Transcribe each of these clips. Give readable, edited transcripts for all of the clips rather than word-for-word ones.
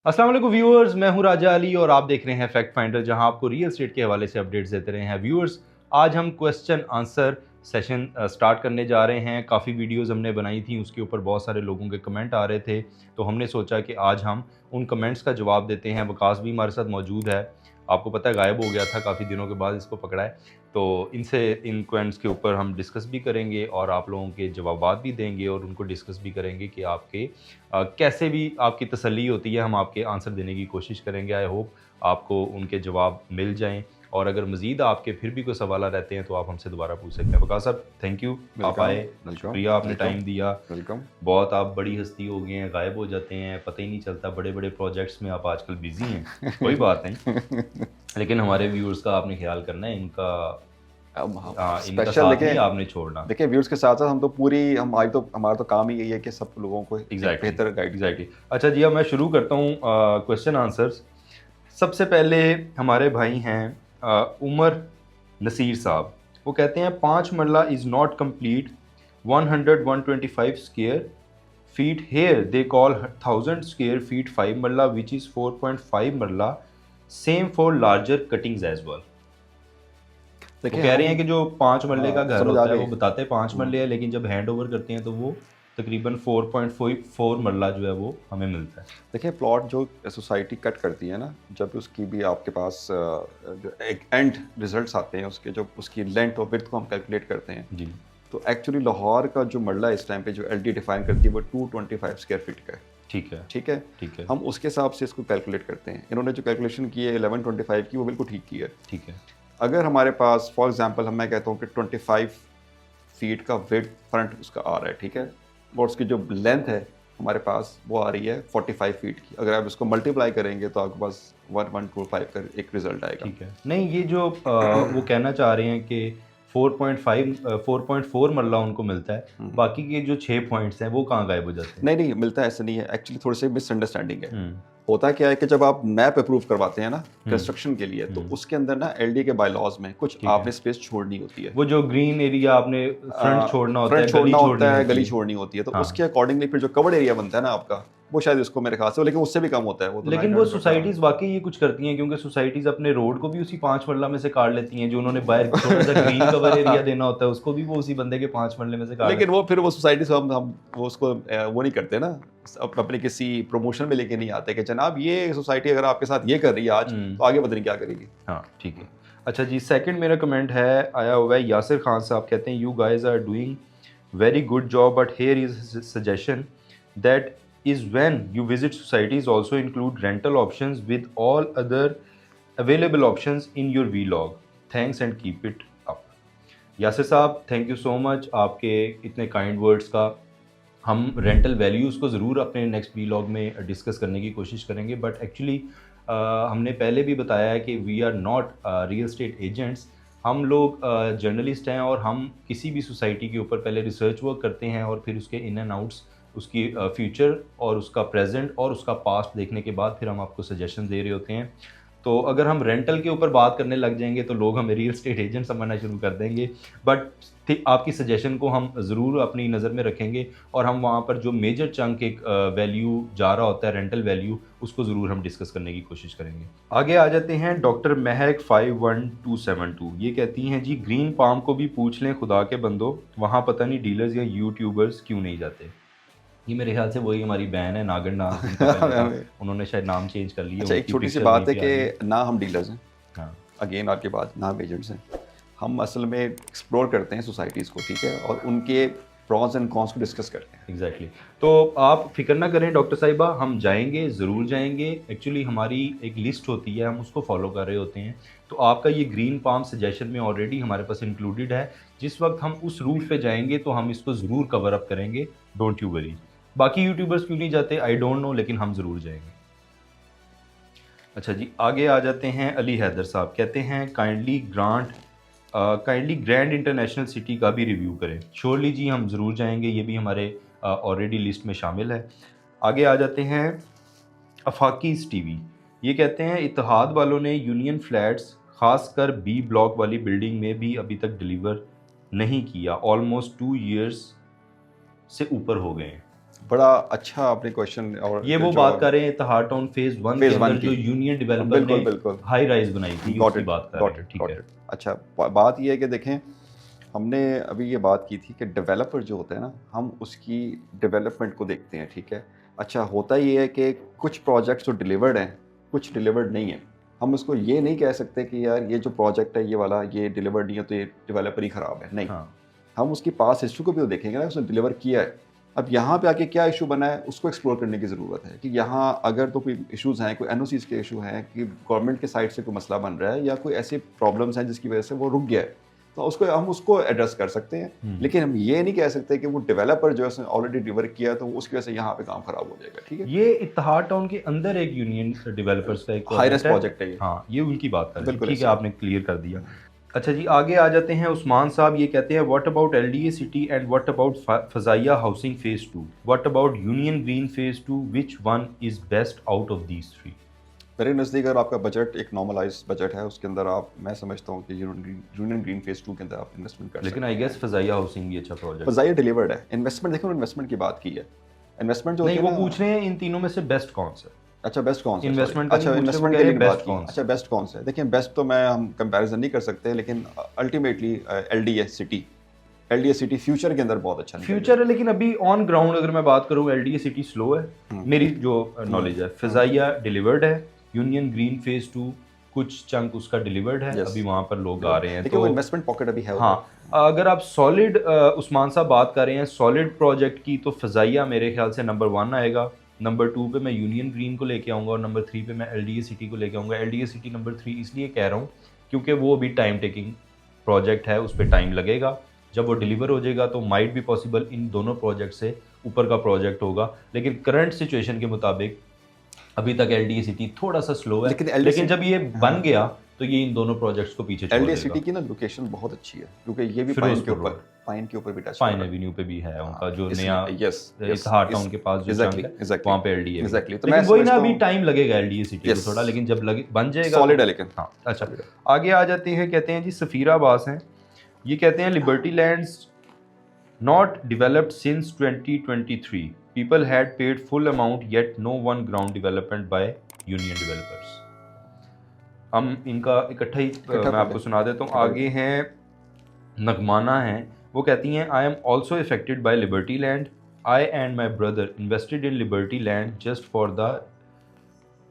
अस्सलाम वालेकुम व्यूअर्स, मैं हूं राजा अली और आप देख रहे हैं फैक्ट फाइंडर, जहां आपको रियल एस्टेट के हवाले से अपडेट्स देते रहे हैं। व्यूअर्स, आज हम क्वेश्चन आंसर सेशन स्टार्ट करने जा रहे हैं। काफ़ी वीडियोस हमने बनाई थी, उसके ऊपर बहुत सारे लोगों के कमेंट आ रहे थे, तो हमने सोचा कि आज हम उन कमेंट्स का जवाब देते हैं। वकास भी हमारे साथ मौजूद है, आपको पता है गायब हो गया था, काफ़ी दिनों के बाद इसको पकड़ा है। तो इनसे इन क्वेश्चंस के ऊपर हम डिस्कस भी करेंगे और आप लोगों के जवाबात भी देंगे और उनको डिस्कस भी करेंगे कि आपके कैसे भी आपकी तसल्ली होती है, हम आपके आंसर देने की कोशिश करेंगे। आई होप आपको उनके जवाब मिल जाएँ और अगर मज़ीद आपके फिर भी कोई सवाल रहते हैं तो आप हमसे दोबारा पूछ सकते हैं। वकास साहब, थैंक यू, आप आए, शुक्रिया, आपने टाइम दिया। वेलकम। बहुत आप बड़ी हस्ती हो गए हैं, गायब हो जाते हैं, पता ही नहीं चलता, बड़े-बड़े प्रोजेक्ट्स में आप आजकल बिज़ी हैं। कोई बात नहीं, लेकिन हमारे व्यूअर्स का आपने ख्याल करना है, इनका इनका स्पेशल साथ नहीं देखिए आपने छोड़ना। देखिए व्यूअर्स के साथ साथ हम तो पूरी हम आज तो हमारा तो काम ही यही है कि सब लोगों को एक एग्जैक्टली बेहतर गाइड करें। एग्जैक्टली अच्छा जी, अब मैं शुरू करता हूँ क्वेश्चन आंसर्स। सबसे पहले हमारे भाई हैं उमर नसीर साहब। वो कहते हैं 5 marla is not complete 100-125 square feet here they call 1000 square feet 5 marla which is 4.5 marla same for larger cuttings as well. वो देखिए कह रहे हैं हम कि जो 5 मरले का घर समझ आ होता है गए। वो बताते हैं 5 मरले है, लेकिन जब हैंड ओवर करते हैं तो वो तकरीबन 4.4 मरला जो है वो हमें मिलता है। देखिए प्लॉट जो सोसाइटी कट करती है ना, जब उसकी भी आपके पास जो एक एंड रिजल्ट्स आते हैं उसके, जो उसकी लेंथ और विड्थ को हम कैलकुलेट करते हैं, जी, तो एक्चुअली लाहौर का जो मरला इस टाइम पे जो एलडी डिफाइन करती है वो 225 स्क्वायर फीट का है। ठीक है, ठीक है, ठीक है, हम उसके हिसाब से इसको कैलकुलेट करते हैं। इन्होंने जो कैलकुलेशन की है 1125 की, वो बिल्कुल ठीक की है। ठीक है, अगर हमारे पास फॉर एग्जांपल मैं कहता हूँ कि 25 फीट का विड्थ फ्रंट उसका आ रहा है, ठीक है, और उसकी जो लेंथ है हमारे पास वो आ रही है 45 फीट की। अगर आप इसको मल्टीप्लाई करेंगे तो आपके पास 1125 का एक रिजल्ट आएगा। ठीक है। नहीं, ये जो वो कहना चाह रहे हैं कि 4.5 4.4 मरला उनको मिलता है, हम्म। बाकी के जो 6 पॉइंट्स हैं वो कहाँ गायब हो जाते हैं? नहीं नहीं मिलता है, ऐसा नहीं है, एक्चुअली थोड़ी सी मिसअंडरस्टैंडिंग है। हुँ, होता क्या है कि जब आप मैप अप्रूव करवाते हैं ना हुँ, कंस्ट्रक्शन के लिए, तो हुँ, उसके अंदर ना एलडी के बायलॉज में कुछ ठीक है। आपने स्पेस छोड़नी होती है। वो जो ग्रीन एरिया आपने फ्रंट छोड़ना होता फ्रंट है, गली छोड़ना छोड़नी होता है, होती गली है। छोड़नी होती है, तो हाँ। उसके अकॉर्डिंगली फिर जो कवर्ड एरिया बनता है ना आपका, वो शायद इसको मेरे ख्याल से, लेकिन उससे भी कम होता है, वो तो लेकिन वो 900 का। सोसाइटीज़ वाक़ई ये कुछ करती हैं, क्योंकि सोसाइटीज़ अपने रोड को भी उसी 5 मरला में से काट लेती हैं, जो उन्होंने बाहर थोड़ा-सा ग्रीन कवर एरिया देना होता है, उसको भी वो उसी बंदे के 5 मरले में से काट लेकिन लेते हैं। वो फिर वो सोसाइटी से हम वो उसको वो नहीं करते ना, अपने किसी प्रमोशन में लेके नहीं आते कि जनाब ये सोसाइटी अगर आपके साथ ये कर रही है आज, हुँ, तो आगे पता नहीं क्या करेगी। हाँ, ठीक है। अच्छा जी, सेकंड मेरा कमेंट है, आया हुआ है यासिर खान साहब, कहते हैं, "you guys are doing very good job, but here is suggestion that is when you visit societies also include rental options with all other available options in your vlog. Thanks and keep it up." Yasir साहब, thank you so much आपके इतने kind words का। हम rental values को ज़रूर अपने next vlog में discuss करने की कोशिश करेंगे, बट एक्चुअली हमने पहले भी बताया है कि we are not real estate agents. हम लोग जर्नलिस्ट हैं और हम किसी भी सोसाइटी के ऊपर पहले रिसर्च वर्क करते हैं और फिर उसके इन एंड आउट्स, उसकी फ्यूचर और उसका प्रेजेंट और उसका पास्ट देखने के बाद फिर हम आपको सजेशन दे रहे होते हैं। तो अगर हम रेंटल के ऊपर बात करने लग जाएंगे तो लोग हमें रियल एस्टेट एजेंट समझना शुरू कर देंगे, बट आपकी सजेशन को हम ज़रूर अपनी नज़र में रखेंगे और हम वहाँ पर जो मेजर चंक एक वैल्यू जा रहा होता है, रेंटल वैल्यू, उसको ज़रूर हम डिस्कस करने की कोशिश करेंगे। आगे आ जाते हैं डॉक्टर महक 51272। ये कहती हैं, जी ग्रीन पाम को भी पूछ लें खुदा के बंदो, वहाँ पता नहीं डीलर्स या यूट्यूबर्स क्यों नहीं जाते। ये मेरे ख्याल से वही हमारी बहन है नागन नाम उनका पहले था, उन्होंने शायद नाम चेंज कर लिया, अच्छा, एक उनकी छोटी सी पिक्चर वहीं बात है पे आ रही है। कि ना हम डीलर्स हैं, हाँ, अगेन आपके बाद ना हम एजेंट्स हैं। हम असल में एक्सप्लोर करते हैं सोसाइटीज़ को, ठीक है, और उनके प्रॉस एंड कॉन्स को डिस्कस करते हैं। एग्जैक्टली तो आप फिक्र ना करें डॉक्टर साहिबा, हम जाएंगे, ज़रूर जाएंगे। एक्चुअली हमारी एक लिस्ट होती है, हम उसको फॉलो कर रहे होते हैं। तो आपका ये ग्रीन पाम सजेशन में ऑलरेडी हमारे पास इंक्लूडेड है। जिस वक्त हम उस रूट पे जाएंगे तो हम इसको ज़रूर कवर अप करेंगे, डोंट यू वरी। बाकी यूट्यूबर्स क्यों नहीं जाते, आई डोंट नो, लेकिन हम ज़रूर जाएंगे। अच्छा जी, आगे आ जाते हैं अली हैदर साहब, कहते हैं, काइंडली ग्रैंड इंटरनेशनल सिटी का भी रिव्यू करें। श्योरली जी, हम ज़रूर जाएंगे, ये भी हमारे ऑलरेडी लिस्ट में शामिल है। आगे आ जाते हैं अफाकीज़ टीवी। ये कहते हैं, इत्तेहाद वालों ने यूनियन फ्लैट्स खासकर बी ब्लॉक वाली बिल्डिंग में भी अभी तक डिलीवर नहीं किया, ऑलमोस्ट 2 ईयर्स से ऊपर हो गए हैं। बड़ा अच्छा आपने क्वेश्चन। और ये वो बात कर रहे हैं इत्तेहाद टाउन फेज 1 के अंदर जो यूनियन डेवलपर ने बिल्कुल हाई राइज बनाई थी, उसकी बात कर रहे हैं। ठीक है, अच्छा, बात ये है कि देखें, हमने अभी ये बात की थी कि डेवलपर जो होता है ना, हम उसकी डेवलपमेंट को देखते हैं, ठीक है। अच्छा, होता ये है कि कुछ प्रोजेक्ट्स जो डिलीवर्ड हैं, कुछ डिलीवर्ड नहीं है। हम उसको ये नहीं कह सकते कि यार ये जो प्रोजेक्ट है ये वाला ये डिलीवर्ड नहीं है तो ये डेवलपर ही ख़राब है, नहीं। हाँ। हम उसकी पास हिस्ट्री को भी तो देखेंगे ना, उसने डिलीवर किया है। अब यहाँ पे आके क्या इशू बना है उसको एक्सप्लोर करने की ज़रूरत है कि यहाँ अगर तो कोई इश्यूज़ हैं, कोई एनओसीज़ के इशू हैं कि गवर्नमेंट के साइड से कोई मसला बन रहा है या कोई ऐसे प्रॉब्लम्स हैं जिसकी वजह से वो रुक गया है, तो उसको एड्रेस कर सकते हैं। लेकिन हम ये नहीं कह सकते कि वो डेवलपर जो है उसने ऑलरेडी डिलीवर किया तो उसकी वजह से यहाँ पे काम खराब हो जाएगा, ठीक है। ये इत्तेहाद टाउन के अंदर एक यूनियन डेवलपर्स का एक हाईरेस्ट प्रोजेक्ट है ये। हाँ, ये उनकी बात कर रहे हैं। बिल्कुल ठीक है, आपने क्लियर कर दिया। अच्छा जी, आगे आ जाते हैं। उस्मान साहब ये कहते हैं, what about LDA city and what about Fazaia housing phase 2, what about union green phase 2, which one is best out of these three? मेरे नज़दीक अगर आपका बजट एक नॉर्मलाइज बजट है, उसके अंदर आप, मैं समझता हूँ कि यूनियन ग्रीन फेज 2 के अंदर आप इन्वेस्टमेंट कर सकते हैं। लेकिन आई गेस फजाइया हाउसिंग भी अच्छा प्रोजेक्ट, फजाइया डिलीवर्ड है। इन्वेस्टमेंट देखो, इन्वेस्टमेंट की बात की है, इन्वेस्टमेंट जो नहीं, वो पूछ रहे हैं इन तीनों में से बेस्ट कौन सा? अच्छा, बेस्ट कौन सा? इन्वेस्टमेंट अच्छा, इन्वेस्टमेंट के लिए बात की। कौन? अच्छा, बेस्ट कौन सा है? देखिए, बेस्ट तो मैं हम कंपैरिजन नहीं कर सकते, लेकिन अल्टीमेटली एलडीए सिटी फ्यूचर के अंदर बहुत अच्छा फ्यूचर है, लेकिन अभी ऑन ग्राउंड अगर मैं बात करूं, एलडीए सिटी स्लो है, मेरी जो नॉलेज है। फजाइया डिलीवर्ड है, यूनियन ग्रीन फेज 2 कुछ चंक उसका डिलीवर्ड है, अभी वहां पर लोग आ रहे हैं, तो इन्वेस्टमेंट पॉकेट अभी है। हाँ, अगर आप सॉलिड उस्मान साहब बात कर रहे हैं सॉलिड प्रोजेक्ट की, तो फजाइया मेरे ख्याल से नंबर 1 आएगा। नंबर 2 पे मैं यूनियन ग्रीन को लेके आऊँगा और नंबर 3 पे मैं एलडीए सिटी को लेके आऊँगा। एलडीए सिटी नंबर 3 इसलिए कह रहा हूँ क्योंकि वो अभी टाइम टेकिंग प्रोजेक्ट है, उस पर टाइम लगेगा। जब वो डिलीवर हो जाएगा तो माइट भी पॉसिबल इन दोनों प्रोजेक्ट से ऊपर का प्रोजेक्ट होगा, लेकिन करंट सिचुएशन के मुताबिक अभी तक एलडीए सिटी थोड़ा सा स्लो है। लेकिन जब ये बन गया तो ये इन दोनों प्रोजेक्ट्स को पीछे छोड़ देगा। एलडीए सिटी की ना लोकेशन बहुत अच्छी है, क्योंकि ये भी पाइन के ऊपर भी टच, पाइन एवेन्यू पे भी है उनका जो नया इत्तेहाद टाउन के पास जो चंक है वहाँ पे एलडीए। तो लेकिन वही ना, अभी टाइम लगेगा एलडीए सिटी को थोड़ा, लेकिन जब बन जाएगा सॉलिड है। लेकिन हाँ, अच्छा आगे आ जाते हैं। कहते हैं जी सफीरा अब्बास हैं, ये कहते हैं liberty lands not developed since 2023, people had paid full amount yet no one ground development by union developers। हम इनका इकट्ठा ही मैं आपको सुना देता हूँ। आगे हैं नगमाना हैं, वो कहती हैं, I am also affected by Liberty Land, I and my brother invested in Liberty Land just for the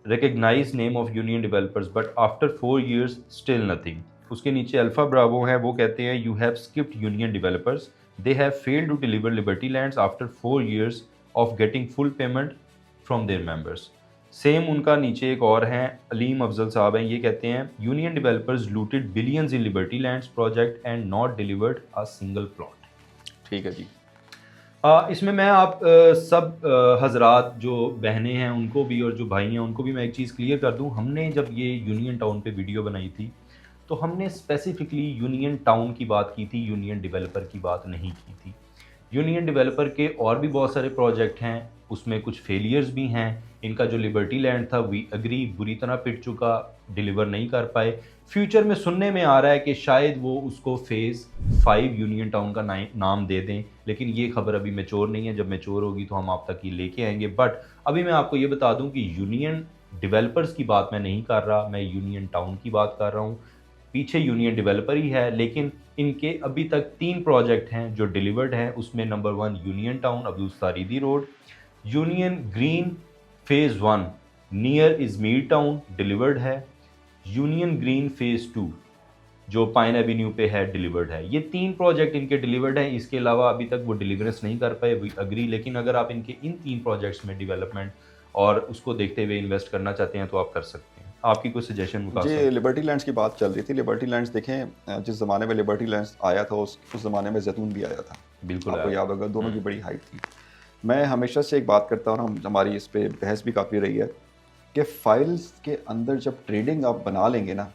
recognise name of Union Developers but after 4 years still nothing. उसके नीचे अल्फा ब्रावो हैं, वो कहते हैं, you have skipped Union Developers, they have failed to deliver liberty lands after 4 years of getting full payment from their members। Same उनका नीचे एक और हैं, अलीम अफजल साहब हैं, ये कहते हैं, union developers looted billions in liberty lands project and not delivered a single plot. ठीक है जी। इसमें मैं आप सब हजरात जो बहनें हैं उनको भी और जो भाई हैं उनको भी मैं एक चीज़ क्लियर कर दूं, हमने जब ये यूनियन टाउन पे वीडियो बनाई थी तो हमने स्पेसिफिकली यूनियन टाउन की बात की थी, यूनियन डेवलपर की बात नहीं की थी। यूनियन डेवलपर के और भी बहुत सारे प्रोजेक्ट हैं, उसमें कुछ फेलियर्स भी हैं। इनका जो लिबर्टी लैंड था वी अग्री बुरी तरह पिट चुका, डिलीवर नहीं कर पाए। फ्यूचर में सुनने में आ रहा है कि शायद वो उसको फेज़ 5 यूनियन टाउन का नाम दे दें, लेकिन ये खबर अभी मैच्योर नहीं है। जब मैच्योर होगी तो हम आप तक ये लेके आएंगे। बट अभी मैं आपको ये बता दूं कि यूनियन डेवलपर्स की बात मैं नहीं कर रहा, मैं यूनियन टाउन की बात कर रहा हूँ। पीछे यूनियन डेवलपर ही है, लेकिन इनके अभी तक 3 प्रोजेक्ट हैं जो डिलीवर्ड हैं। उसमें नंबर 1 यूनियन टाउन अब्दुल सारीदी road, union green phase 1 near Izmir town delivered है, यूनियन ग्रीन फेज़ 2 जो पाइन एवेन्यू पे है डिलीवर्ड है। ये 3 प्रोजेक्ट इनके डिलीवर्ड हैं। इसके अलावा अभी तक वो डिलीवरेंस नहीं कर पाए, वी अग्री। लेकिन अगर आप इनके इन 3 प्रोजेक्ट्स में डेवलपमेंट और उसको देखते हुए इन्वेस्ट करना चाहते हैं तो आप कर सकते हैं। आपकी कोई सजेशन? जी, लिबर्टी लैंड्स की बात चल रही थी। लिबर्टी लैंड्स देखें, जिस ज़माने में लिबर्टी लैंड्स आया था उस ज़माने में जैतून भी आया था। बिल्कुल, आपको याद होगा, दोनों की बड़ी हाइट थी। मैं हमेशा से एक बात करता हूँ, हमारी इस पर बहस भी काफ़ी रही है कि फाइल्स के अंदर जब ट्रेडिंग आप बना लेंगे ना,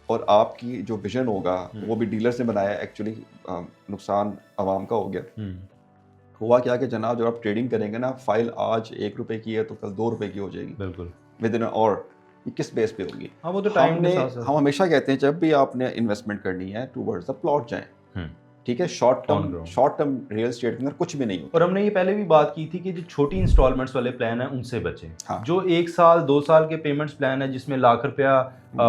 और आपकी जो विजन होगा वो भी डीलर्स ने बनाया, एक्चुअली नुकसान आवाम का हो गया। हुआ क्या कि जनाब, जब आप ट्रेडिंग करेंगे ना, फाइल आज 1 रुपए की है तो कल 2 रुपए की हो जाएगी। बिल्कुल, विद इन और ये किस बेस पे होगी? हाँ, वो तो टाइम हम हमेशा कहते हैं जब भी आपने इन्वेस्टमेंट करनी है टूवर्ड्स द प्लॉट जाएं, ठीक है, short On term ground. Real estate के अंदर कुछ भी नहीं होता। और हमने ये पहले भी बात की थी कि जो छोटी इंस्टॉलमेंट्स वाले प्लान हैं उनसे बचें। हाँ। जो 1 साल 2 साल के पेमेंट्स प्लान है जिसमें लाख रुपया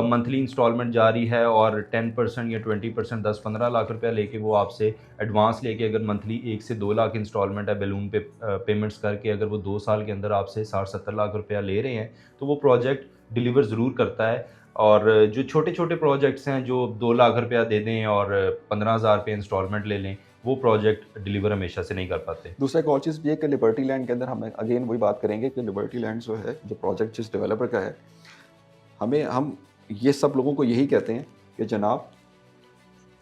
मंथली इंस्टॉलमेंट जा रही है और 10% या 20% 10-15 लाख रुपया लेके वो आपसे एडवांस लेके अगर मंथली 1 से 2 लाख इंस्टॉलमेंट है बैलून पे पेमेंट्स करके अगर वो 2 साल के अंदर आपसे 60-70 लाख रुपया ले रहे हैं तो वो प्रोजेक्ट डिलीवर ज़रूर करता है। और जो छोटे छोटे प्रोजेक्ट्स हैं जो 2 लाख रुपया दे दें और 15,000 रुपये इंस्टॉलमेंट ले लें वो प्रोजेक्ट डिलीवर हमेशा से नहीं कर पाते। दूसरा एक और चीज़ भी है कि लिबर्टी लैंड के अंदर हम अगेन वही बात करेंगे कि लिबर्टी लैंड जो है, जो प्रोजेक्ट जिस डेवलपर का है, हम ये सब लोगों को यही कहते हैं कि जनाब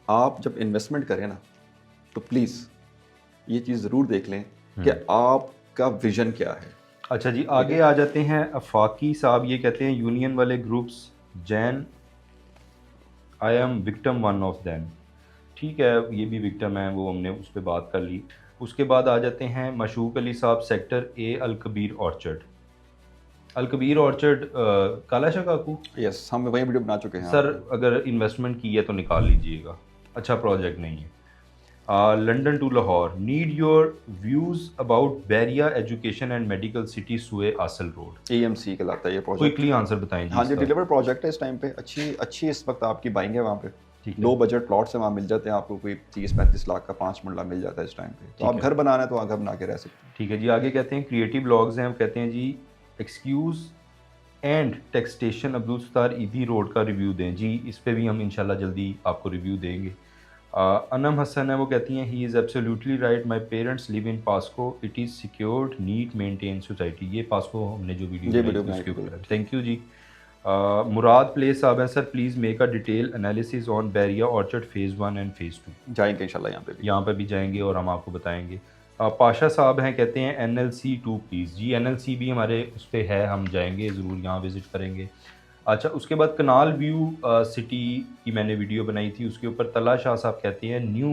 आप जब इन्वेस्टमेंट करें ना तो प्लीज़ ये चीज़ ज़रूर देख लें कि आपका विजन क्या है। अच्छा जी, आगे आ जाते हैं। अफाकी साहब ये कहते हैं यूनियन वाले groups Jain I am victim one of them. ठीक है, ये भी विक्टिम है, वो हमने उस पर बात कर ली। उसके बाद आ जाते हैं मशूक अली साहब, sector A, Al Kabir Orchard. Al Kabir Orchard Kala Shah Kaku, yes, हम वही वीडियो बना चुके हैं सर। अगर इन्वेस्टमेंट की है तो निकाल लीजिएगा, अच्छा प्रोजेक्ट नहीं है। London to Lahore, need your views about Bahria education and medical city Sua Asal road. AMC कहलाता है ये प्रोजेक्ट। क्विकली आंसर बताएं जी। हाँ जी, डिलीवर प्रोजेक्ट है इस टाइम पे, अच्छी इस वक्त आपकी बाइंग है वहाँ पे। ठीक है। लो बजट प्लॉट्स हैं वहाँ, मिल जाते हैं आपको, कोई 30-35 लाख का 5 मरला मिल जाता है इस टाइम पे। तो आप घर बनाना है तो वहाँ घर बना के रह सकते हैं। ठीक है जी, आगे कहते हैं क्रिएटिव ब्लॉग्स हैं, हम कहते हैं जी एक्सक्यूज़ एंड टेक्सटेशन अब्दुल सत्तार ईदी रोड का रिव्यू दें जी। इस पे भी हम इंशाल्लाह जल्दी आपको रिव्यू देंगे। अनम हसन है, वो कहती हैं he is absolutely right, my parents live in Pasco, it is secured neat maintain society. ये पास्को हमने जो वीडियो बनाई उसके ऊपर। Thank you ji. मुराद प्लेस साहब हैं, sir please make a detail analysis on Bahria Orchard phase 1 and phase 2। जाएंगे इंशाल्लाह यहाँ पे भी जाएंगे और हम आपको बताएंगे। पाशा साहब हैं, कहते हैं NLC 2 प्लीज़ जी। NLC भी हमारे उस पर है, हम जाएंगे ज़रूर, यहाँ विज़िट करेंगे। अच्छा, उसके बाद कनाल व्यू सिटी की मैंने वीडियो बनाई थी, उसके ऊपर तला शाह साहब कहते हैं न्यू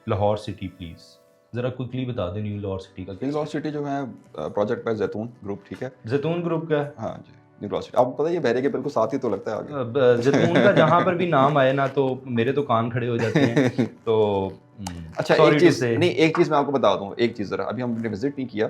लाहौर सिटी प्लीज़। ज़रा क्विकली बता दें न्यू लाहौर सिटी का। न्यू लाहौर सिटी जो है प्रोजेक्ट बाय जैतून ग्रुप, ठीक है, जैतून ग्रुप का। हाँ जी, न्यू लाहौर सिटी। आपको पता है ये बहरे के बिल्कुल साथ ही तो लगता है आगे। जैतून का जहाँ पर भी नाम आए ना तो मेरे तो कान खड़े हो जाते हैं। तो अच्छा, एक चीज़ मैं आपको बता दूँ, एक चीज़ ज़रा, अभी हमने विजिट नहीं किया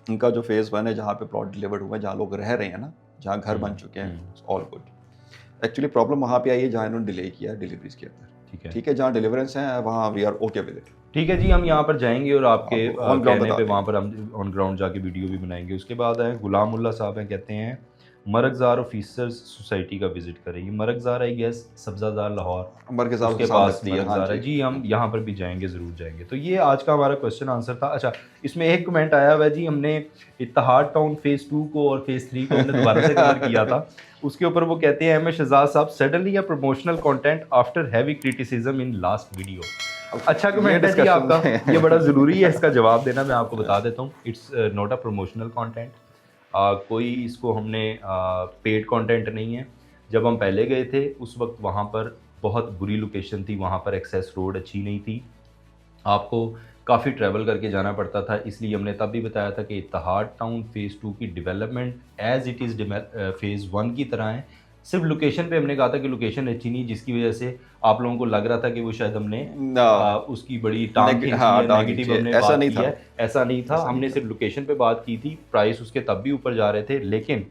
उनका जो फेज़ 1 है जहाँ पे प्लॉट डिलीवर्ड हुआ है, जहाँ लोग रह रहे हैं ना, जहाँ घर बन चुके हैं, ऑल गुड। एक्चुअली प्रॉब्लम वहाँ पे आई है जहाँ इन्होंने डिले किया डिलीवरीज के अंदर। ठीक है, जहाँ डिलीवरेंस है वहाँ we are okay with it. ठीक है जी, हम यहाँ पर जाएंगे और आपके कहने पे वहाँ पर हम ऑन ग्राउंड जाके वीडियो भी बनाएंगे। उसके बाद है गुलामुल्ला साहब हैं, कहते हैं मरगज़ार ऑफिसर्स सोसाइटी का विजिट करें। ये मरगज़ार आई गेस सब्ज़ादार लाहौर मरगज़ार के पास मरगज़ार है जी। हम यहाँ पर भी जाएंगे, ज़रूर जाएंगे। तो ये आज का हमारा क्वेश्चन आंसर था। अच्छा, इसमें एक कमेंट आया हुआ है जी, हमने इत्तेहाद टाउन फेज़ 2 को और फेज़ 3 को हमने दोबारा से कवर किया था। उसके ऊपर वो कहते हैं एम शहजाद साहब, suddenly a promotional content after heavy criticism in last video. अच्छा कमेंट है जी आपका, ये बड़ा ज़रूरी है इसका जवाब देना। मैं आपको बता देता हूँ, it's not a promotional content. कोई इसको हमने पेड कंटेंट नहीं है। जब हम पहले गए थे उस वक्त वहाँ पर बहुत बुरी लोकेशन थी, वहाँ पर एक्सेस रोड अच्छी नहीं थी, आपको काफ़ी ट्रैवल करके जाना पड़ता था। इसलिए हमने तब भी बताया था कि इत्तेहाद टाउन फेज़ 2 की development as it is phase 1 की तरह है। सिर्फ लोकेशन पे हमने कहा था कि लोकेशन अच्छी नहीं, जिसकी वजह से आप लोगों को लग रहा था कि वो शायद हमने उसकी बड़ी टांग नेगेटिव हमने ऐसा नहीं था। ऐसा नहीं था। हमने सिर्फ लोकेशन पे बात की थी, प्राइस उसके तब भी ऊपर जा रहे थे। लेकिन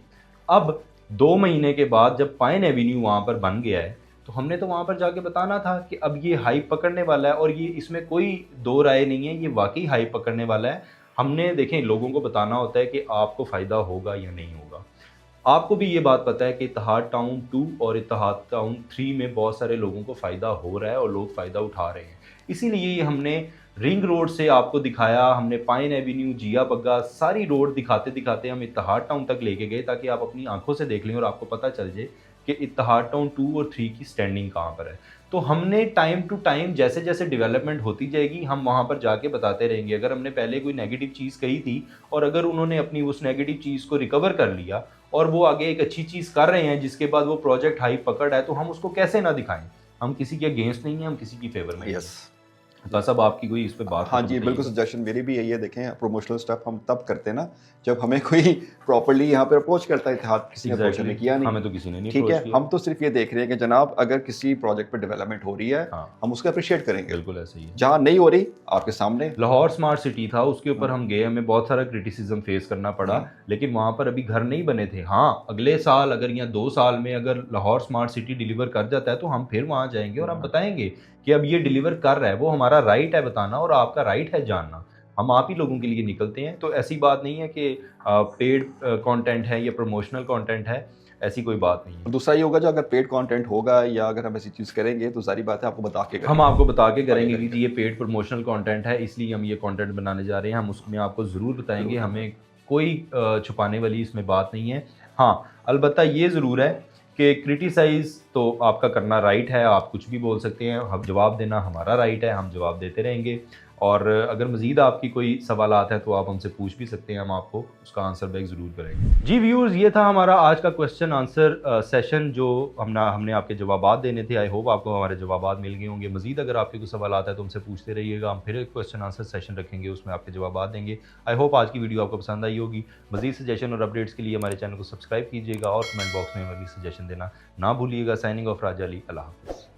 अब 2 महीने के बाद जब पाइन एवेन्यू वहाँ पर बन गया है तो हमने तो वहाँ पर जाके बताना था कि अब ये हाइप पकड़ने वाला है, और ये इसमें कोई दो राय नहीं है, ये वाकई हाइप पकड़ने वाला है। हमने देखें लोगों को बताना होता है कि आपको फ़ायदा होगा या नहीं होगा। आपको भी ये बात पता है कि इत्तेहाद टाउन 2 और इत्तेहाद टाउन 3 में बहुत सारे लोगों को फ़ायदा हो रहा है और लोग फ़ायदा उठा रहे हैं। इसीलिए हमने रिंग रोड से आपको दिखाया, हमने पाइन एवेन्यू, जिया बग्गा, सारी रोड दिखाते दिखाते हम इत्तेहाद टाउन तक लेके गए ताकि आप अपनी आंखों से देख लें और आपको पता चल जाए कि इत्तेहाद टाउन 2 और 3 की स्टैंडिंग कहाँ पर है। तो हमने टाइम टू टाइम जैसे जैसे डेवलपमेंट होती जाएगी हम वहाँ पर जाके बताते रहेंगे। अगर हमने पहले कोई नेगेटिव चीज़ कही थी और अगर उन्होंने अपनी उस नेगेटिव चीज़ को रिकवर कर लिया और वो आगे एक अच्छी चीज़ कर रहे हैं जिसके बाद वो प्रोजेक्ट हाई पकड़ है, तो हम उसको कैसे ना दिखाएं। हम किसी के अगेंस्ट नहीं हैं, हम किसी की फेवर में। यस, तो साहब आपकी कोई इस पे बात हाँ हो तो जी, बताइए। बिल्कुल सजेशन मेरी भी यही है। देखें, प्रमोशनल स्टफ हम तब करते हैं ना जब हमें कोई प्रॉपर्ली यहाँ पे अप्रोच करता है। इत्तेहाद किसी ने अप्रोच एग्जैक्टली हमें किया नहीं, हमें तो किसी ने नहीं ठीक अप्रोच है। किया। हम तो सिर्फ ये देख रहे हैं कि जनाब अगर किसी प्रोजेक्ट पे डेवलपमेंट हो रही है, हाँ हम उसको अप्रिशिएट करेंगे। बिल्कुल ऐसे ही है। जहाँ नहीं हो रही, आपके सामने। लाहौर स्मार्ट सिटी था, उसके ऊपर हाँ, हम गए, हमें बहुत सारा क्रिटिसिज्म फेस करना पड़ा, हाँ, लेकिन वहाँ पर अभी घर नहीं बने थे। हाँ, अगले साल अगर या 2 साल में अगर लाहौर स्मार्ट सिटी डिलीवर कर जाता है, तो हम फिर वहाँ जाएँगे और हम बताएँगे कि अब ये डिलीवर कर रहा है, वो हमारा राइट है बताना और आपका राइट है जानना। हम आप ही लोगों के लिए निकलते हैं, तो ऐसी बात नहीं है कि पेड कंटेंट है या प्रमोशनल कंटेंट है, ऐसी कोई बात नहीं और है। दूसरा ये होगा, जो अगर पेड कंटेंट होगा या अगर हम ऐसी चीज़ करेंगे तो ज़ाहिर बात है आपको बता के हम करेंगे। आपको बता के बता के करेंगे कि करेंगे। जी ये पेड प्रमोशनल कंटेंट है, इसलिए हम ये कंटेंट बनाने जा रहे हैं। हम उसमें आपको ज़रूर बताएँगे, ज़रूर। हमें कोई छुपाने वाली इसमें बात नहीं है। हाँ, अलबत्ता ये ज़रूर है कि क्रिटिसाइज़ तो आपका करना राइट है, आप कुछ भी बोल सकते हैं, हम जवाब देना हमारा राइट है, हम जवाब देते रहेंगे। और अगर मज़ीद आपकी कोई सवालात हैं तो आप हमसे पूछ भी सकते हैं, हम आपको उसका आंसर बैक ज़रूर करेंगे। जी व्यूअर्स, ये था हमारा आज का क्वेश्चन आंसर सेशन, जो हमने आपके जवाबात देने थे। आई होप आपको हमारे जवाबात मिल गए होंगे। मज़ीद अगर आपके कोई सवालात हैं तो हमसे पूछते रहिएगा, हम फिर एक क्वेश्चन आंसर सेशन रखेंगे, उसमें आपके जवाबात देंगे। आई होप आज की वीडियो आपको पसंद आई होगी। मज़ीद सजेशन और अपडेट्स के लिए हमारे चैनल को सब्सक्राइब कीजिएगा और कमेंट बॉक्स में हमें भी सजेशन देना ना भूलिएगा। साइनिंग ऑफ राजा अली, अल्लाह हाफ़िज़।